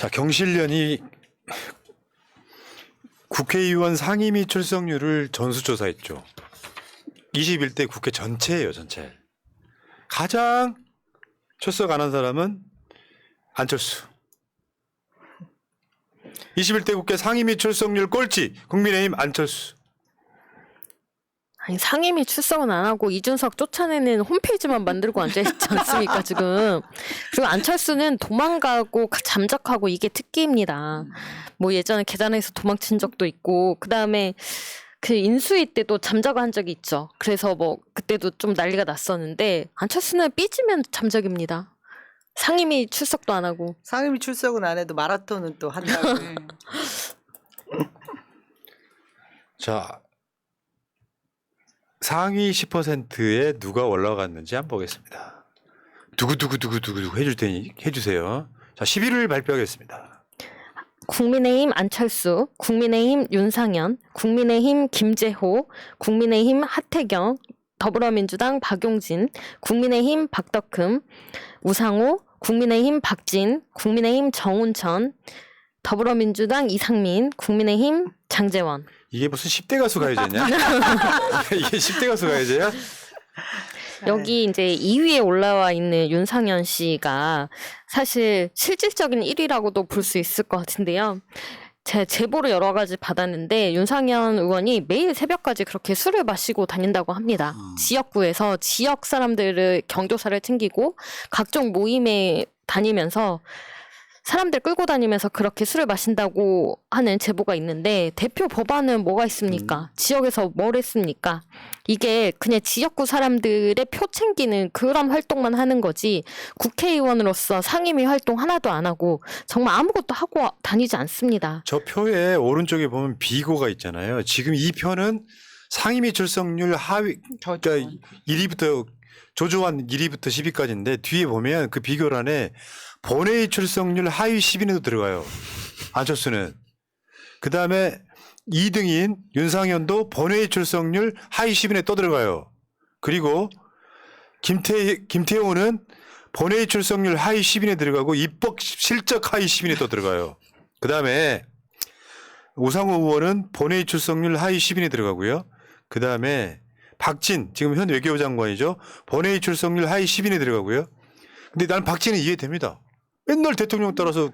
자, 경실련이 국회의원 상임위 출석률을 전수조사했죠. 21대 국회 전체예요, 전체. 가장 출석 안 한 사람은 안철수. 21대 국회 상임위 출석률 꼴찌 국민의힘 안철수. 아니 상임위 출석은 안 하고 이준석 쫓아내는 홈페이지만 만들고 앉아있지 않습니까 지금. 그리고 안철수는 도망가고 잠적하고 이게 특기입니다. 뭐 예전에 계단에서 도망친 적도 있고 그다음에 그 인수위 때도 잠적한 적이 있죠. 그래서 뭐 그때도 좀 난리가 났었는데 안철수는 삐지면 잠적입니다. 상임위 출석도 안 하고. 상임위 출석은 안 해도 마라톤은 또 한다고. 자, 상위 10%에 누가 올라갔는지 한번 보겠습니다. 두구두구두구두구 해줄 테니 해주세요. 자, 11을 발표하겠습니다. 국민의힘 안철수, 국민의힘 윤상현, 국민의힘 김재호, 국민의힘 하태경, 더불어민주당 박용진, 국민의힘 박덕흠, 우상호, 국민의힘 박진, 국민의힘 정운천, 더불어민주당 이상민, 국민의힘 장제원. 이게 무슨 10대 가수 가요제냐? 이게 10대 가수 가요제야? 여기 이제 2위에 올라와 있는 윤상현 씨가 사실 실질적인 1위라고도 볼 수 있을 것 같은데요. 제 제보를 여러 가지 받았는데 윤상현 의원이 매일 새벽까지 그렇게 술을 마시고 다닌다고 합니다. 지역구에서 지역 사람들을 경조사를 챙기고 각종 모임에 다니면서 사람들 끌고 다니면서 그렇게 술을 마신다고 하는 제보가 있는데 대표 법안은 뭐가 있습니까? 지역에서 뭘 했습니까? 이게 그냥 지역구 사람들의 표 챙기는 그런 활동만 하는 거지 국회의원으로서 상임위 활동 하나도 안 하고 정말 아무것도 하고 다니지 않습니다. 저 표에 오른쪽에 보면 비고가 있잖아요. 지금 이 표는 상임위 출석률 하위, 그러니까 1위부터 조조한 1위부터 10위까지인데 뒤에 보면 그 비교란에 본회의 출석률 하위 10위에도 들어가요. 안철수는. 그 다음에 2등인 윤상현도 본회의 출석률 하위 10위에 또 들어가요. 그리고 김태호는 본회의 출석률 하위 10위에 들어가고 입법 실적 하위 10위에 또 들어가요. 그 다음에 우상호 의원은 본회의 출석률 하위 10위에 들어가고요. 그 다음에 박진, 지금 현 외교부 장관이죠. 본회의 출석률 하위 10위에 들어가고요. 근데 나는 박진은 이해됩니다. 맨날 대통령 따라서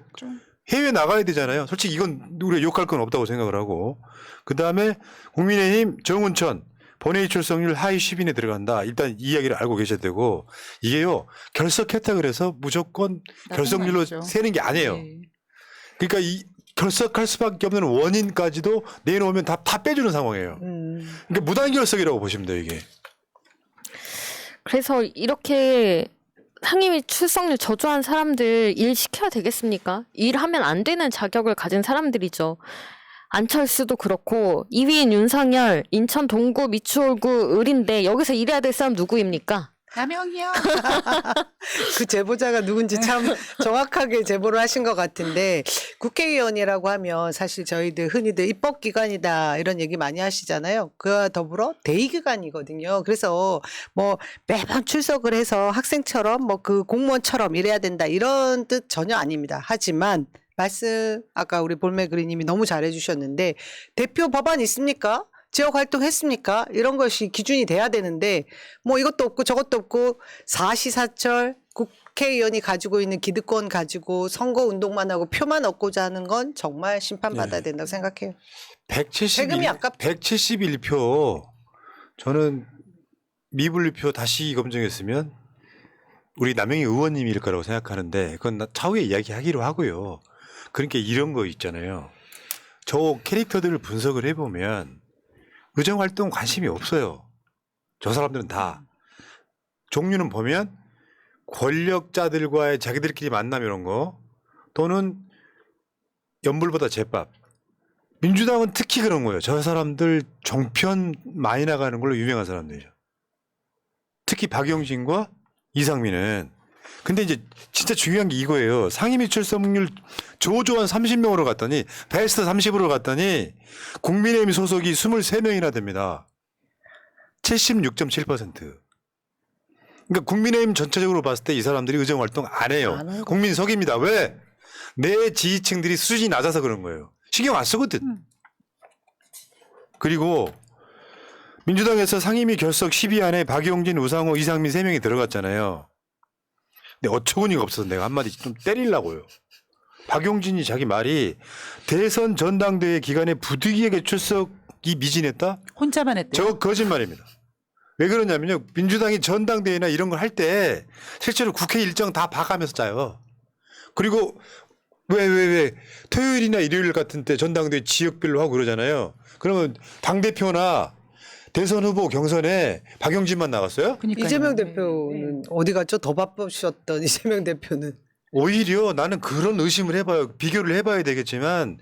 해외 나가야 되잖아요. 솔직히 이건 우리가 욕할 건 없다고 생각을 하고. 그 다음에 국민의힘 정운천 본회의 출석률 하위 10위에 들어간다. 일단 이 이야기를 알고 계셔야 되고 이게요. 결석했다 그래서 무조건 결석률로 세는 게 아니에요. 네. 그러니까 이 결석할 수밖에 없는 원인까지도 내놓으면 다 빼주는 상황이에요. 그러니까 무단결석이라고 보시면 돼요, 이게. 그래서 이렇게 상임위 출석률 저조한 사람들 일 시켜야 되겠습니까? 일하면 안 되는 자격을 가진 사람들이죠. 안철수도 그렇고 2위인 윤석열, 인천 동구 미추홀구 을인데 여기서 일해야 될 사람 누구입니까? 가명이요. 그 제보자가 누군지 참 정확하게 제보를 하신 것 같은데 국회의원이라고 하면 사실 저희들 흔히들 입법기관이다 이런 얘기 많이 하시잖아요. 그와 더불어 대의기관이거든요. 그래서 뭐 매번 출석을 해서 학생처럼 뭐 그 공무원처럼 일해야 된다 이런 뜻 전혀 아닙니다. 하지만 말씀 아까 우리 볼메그리님이 너무 잘해 주셨는데 대표 법안 있습니까? 지역 활동했습니까? 이런 것이 기준이 돼야 되는데 뭐 이것도 없고 저것도 없고 사시사철 국회의원이 가지고 있는 기득권 가지고 선거운동만 하고 표만 얻고자 하는 건 정말 심판받아야 된다고 생각해요. 세금이 아깝죠. 171표 저는 미분류표 다시 검증했으면 우리 남영희 의원님일 거라고 생각하는데 그건 차후에 이야기하기로 하고요. 그러니까 이런 거 있잖아요. 저 캐릭터들을 분석을 해보면 의정활동 관심이 없어요. 저 사람들은 다. 종류는 보면 권력자들과의 자기들끼리 만남 이런 거 또는 연불보다 제밥. 민주당은 특히 그런 거예요. 저 사람들 종편 많이 나가는 걸로 유명한 사람들이죠. 특히 박용진과 이상민은. 근데 이제 진짜 중요한 게 이거예요. 상임위 출석률 조조한 30명으로 갔더니 베스트 30으로 갔더니 국민의힘 소속이 23명이나 됩니다. 76.7%. 그러니까 국민의힘 전체적으로 봤을 때 이 사람들이 의정활동 안 해요. 국민석입니다. 왜? 내 지지층들이 수준이 낮아서 그런 거예요. 신경 안 쓰거든. 그리고 민주당에서 상임위 결석 10위 안에 박용진, 우상호, 이상민 3명이 들어갔잖아요. 근데 어처구니가 없어서 내가 한마디 좀 때리려고요. 박용진이 자기 말이 대선 전당대회 기간에 부득이하게 출석이 미진했다? 혼자만 했대요. 저거 거짓말입니다. 왜 그러냐면요. 민주당이 전당대회나 이런 걸 할 때 실제로 국회 일정 다 봐가면서 짜요. 그리고 왜 토요일이나 일요일 같은 때 전당대회 지역별로 하고 그러잖아요. 그러면 당대표나 대선 후보 경선에 박용진만 나갔어요? 그러니까요. 이재명 네. 대표는 어디 갔죠? 더 바쁘셨던 이재명 대표는. 오히려 나는 그런 의심을 해봐요. 비교를 해봐야 되겠지만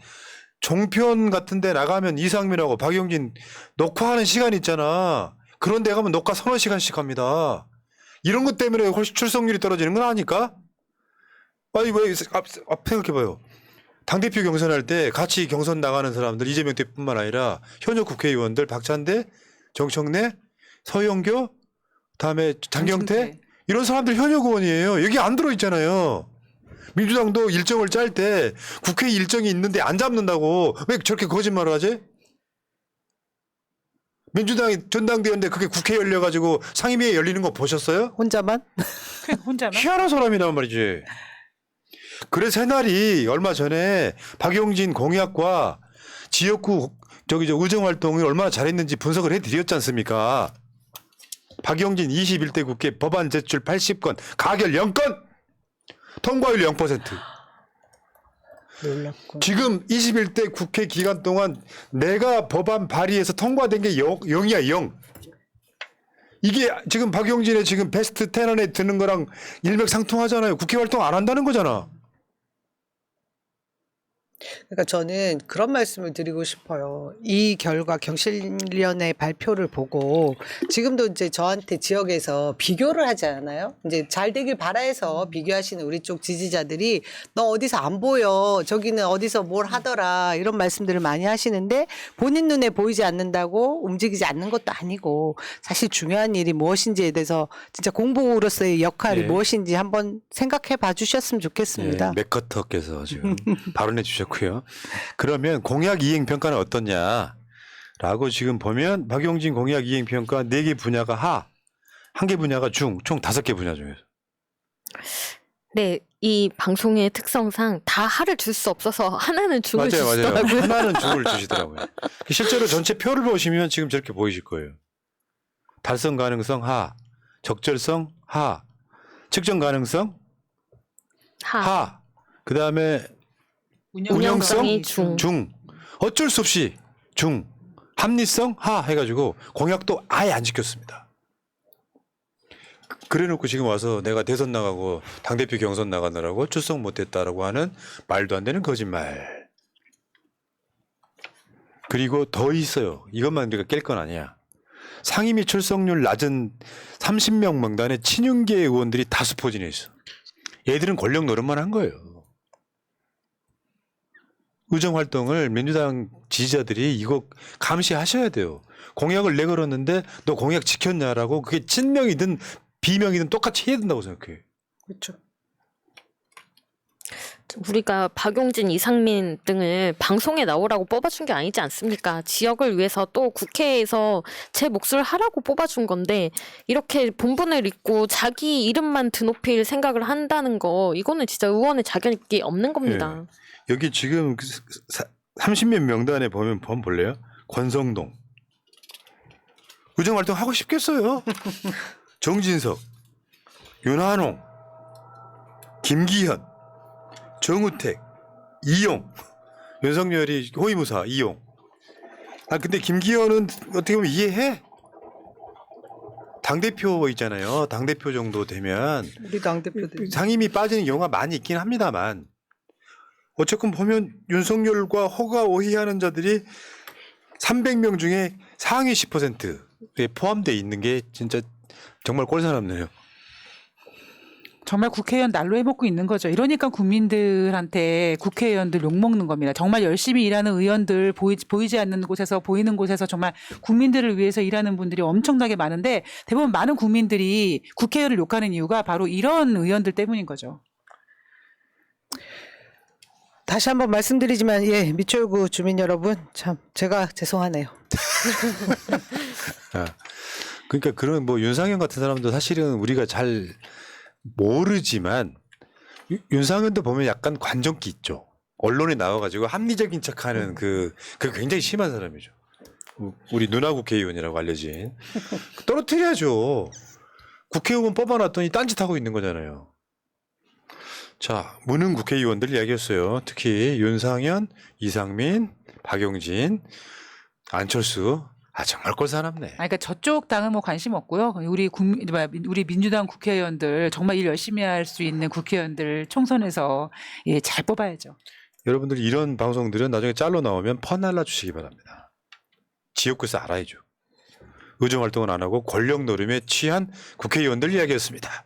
종편 같은 데 나가면 이상민하고 박용진 녹화하는 시간 있잖아. 그런 데 가면 녹화 3-4시간씩 합니다. 이런 것 때문에 훨씬 출석률이 떨어지는 건 아닐까? 아니 왜 생각해봐요. 당대표 경선할 때 같이 경선 나가는 사람들 이재명 대표뿐만 아니라 현역 국회의원들 박찬대, 정청래, 서영교, 다음에 장경태 이런 사람들 현역 의원이에요. 여기 안 들어있잖아요. 민주당도 일정을 짤 때 국회 일정이 있는데 안 잡는다고 왜 저렇게 거짓말을 하지? 민주당이 전당대회인데 그게 국회 열려가지고 상임위에 열리는 거 보셨어요? 혼자만? 혼자만? 희한한 사람이란 말이지. 그래서 새날이 얼마 전에 박용진 공약과 지역구 의정 활동을 얼마나 잘했는지 분석을 해드렸지 않습니까? 박용진 21대 국회 법안 제출 80건, 가결 0건, 통과율 0%. 놀랍고. 지금 21대 국회 기간 동안 내가 법안 발의해서 통과된 게 0이야 0. 이게 지금 박용진의 지금 베스트 10 안에 드는 거랑 일맥상통하잖아요. 국회 활동 안 한다는 거잖아. 그러니까 저는 그런 말씀을 드리고 싶어요. 이 결과 경실련의 발표를 보고 지금도 이제 저한테 지역에서 비교를 하지 않아요? 이제 잘 되길 바라해서 비교하시는 우리 쪽 지지자들이 너 어디서 안 보여. 저기는 어디서 뭘 하더라. 이런 말씀들을 많이 하시는데 본인 눈에 보이지 않는다고 움직이지 않는 것도 아니고 사실 중요한 일이 무엇인지에 대해서 진짜 공보로서의 역할이 네. 무엇인지 한번 생각해 봐 주셨으면 좋겠습니다. 맥커터께서 지금 발언해 주셨고요. 그러면 공약 이행 평가는 어떻냐라고 지금 보면 박용진 공약 이행 평가 4개 분야가 하, 1개 분야가 중, 총 5개 분야 중에서. 네, 이 방송의 특성상 다 하를 줄 수 없어서 하나는 죽을 맞아요. 주시더라고요. 하나는 죽을 주시더라고요. 실제로 전체 표를 보시면 지금 저렇게 보이실 거예요. 달성 가능성 하, 적절성 하, 측정 가능성 하, 그 다음에 운영성이 중, 어쩔 수 없이 중, 합리성 하 해가지고 공약도 아예 안 지켰습니다. 그래놓고 지금 와서 내가 대선 나가고 당대표 경선 나가느라고 출석 못했다라고 하는 말도 안 되는 거짓말. 그리고 더 있어요. 이것만 우리가 깰 건 아니야. 상임위 출석률 낮은 30명 명단에 친윤계 의원들이 다수 포진해 있어. 얘들은 권력 노릇만 한 거예요. 의정 활동을 민주당 지지자들이 이거 감시하셔야 돼요. 공약을 내걸었는데 너 공약 지켰냐라고 그게 친명이든 비명이든 똑같이 해야 된다고 생각해. 그렇죠. 우리가 박용진, 이상민 등을 방송에 나오라고 뽑아준 게 아니지 않습니까? 지역을 위해서 또 국회에서 제 몫을 하라고 뽑아준 건데 이렇게 본분을 잊고 자기 이름만 드높일 생각을 한다는 거 이거는 진짜 의원의 자격이 없는 겁니다. 여기 지금 30몇 명단에 보면 볼래요? 권성동. 의정 활동 하고 싶겠어요. 정진석, 윤한홍, 김기현, 정우택, 이용, 윤석열이 호위무사 이용. 아 근데 김기현은 어떻게 보면 이해해. 당대표 있잖아요. 당대표 정도 되면 우리 당대표들. 상임위 빠지는 경우가 많이 있긴 합니다만 어쨌건 보면 윤석열과 호가 오희하는 자들이 300명 중에 상위 10%에 포함되어 있는 게 진짜 정말 꼴사납네요. 정말 국회의원 날로 해먹고 있는 거죠. 이러니까 국민들한테 국회의원들 욕먹는 겁니다. 정말 열심히 일하는 의원들 보이지 않는 곳에서 보이는 곳에서 정말 국민들을 위해서 일하는 분들이 엄청나게 많은데 대부분 많은 국민들이 국회의원을 욕하는 이유가 바로 이런 의원들 때문인 거죠. 다시 한번 말씀드리지만 예, 미추홀구 주민 여러분 참 제가 죄송하네요. 아, 그러니까 그런 뭐 윤상현 같은 사람도 사실은 우리가 잘 모르지만 윤상현도 보면 약간 관정기 있죠. 언론에 나와가지고 합리적인 척하는 그 굉장히 심한 사람이죠. 우리 누나 국회의원이라고 알려진. 떨어뜨려야죠. 국회의원 뽑아놨더니 딴짓하고 있는 거잖아요. 자, 무능 국회의원들 이야기했어요. 특히 윤상현, 이상민, 박용진, 안철수. 아, 정말 꼴사납네. 그러니까 저쪽 당은 뭐 관심 없고요. 우리 민주당 국회의원들 정말 일 열심히 할 수 있는 국회의원들 총선에서 예, 잘 뽑아야죠. 여러분들 이런 방송들은 나중에 짤로 나오면 퍼날라 주시기 바랍니다. 지역구에서 알아야죠. 의정 활동은 안 하고 권력 노름에 취한 국회의원들 이야기였습니다.